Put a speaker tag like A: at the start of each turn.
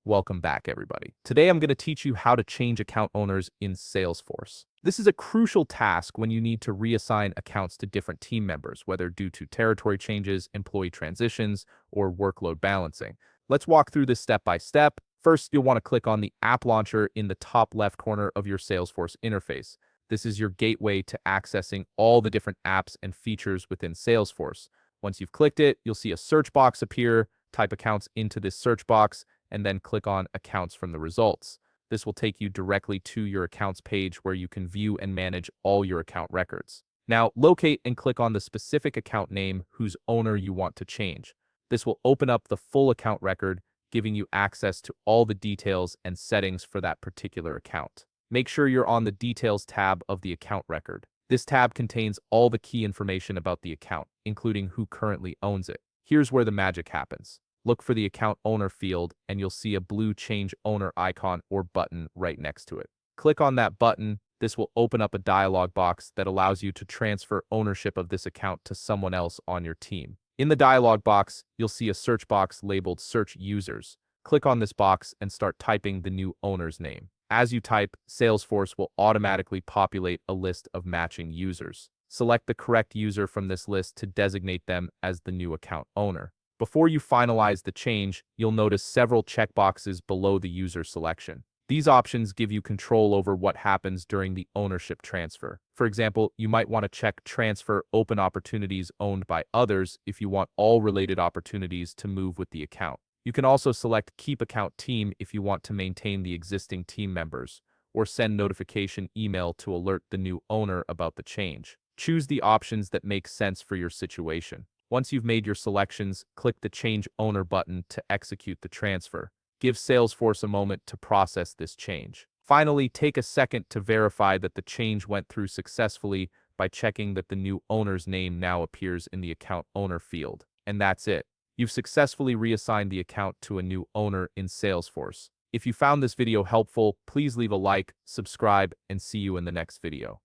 A: Welcome back, everybody. Today I'm going to teach you how to change account owners in Salesforce. This is a crucial task when you need to reassign accounts to different team members, whether due to territory changes, employee transitions, or workload balancing. Let's walk through this step by step. First, you'll want to click on the App Launcher in the top left corner of your Salesforce interface. This is your gateway to accessing all the different apps and features within Salesforce. Once you've clicked it, you'll see a search box appear. Type accounts into this search box and then click on Accounts from the results. This will take you directly to your accounts page where you can view and manage all your account records. Now, locate and click on the specific account name whose owner you want to change. This will open up the full account record, giving you access to all the details and settings for that particular account. Make sure you're on the Details tab of the account record. This tab contains all the key information about the account, including who currently owns it. Here's where the magic happens. Look for the account owner field and you'll see a blue change owner icon or button right next to it. Click on that button. This will open up a dialog box that allows you to transfer ownership of this account to someone else on your team. In the dialog box, you'll see a search box labeled Search Users. Click on this box and start typing the new owner's name. As you type, Salesforce will automatically populate a list of matching users. Select the correct user from this list to designate them as the new account owner. Before you finalize the change, you'll notice several checkboxes below the user selection. These options give you control over what happens during the ownership transfer. For example, you might want to check Transfer Open Opportunities Owned by Others if you want all related opportunities to move with the account. You can also select Keep Account Team if you want to maintain the existing team members, or send notification email to alert the new owner about the change. Choose the options that make sense for your situation. Once you've made your selections, click the Change Owner button to execute the transfer. Give Salesforce a moment to process this change. Finally, take a second to verify that the change went through successfully by checking that the new owner's name now appears in the account owner field. And that's it. You've successfully reassigned the account to a new owner in Salesforce. If you found this video helpful, please leave a like, subscribe, and see you in the next video.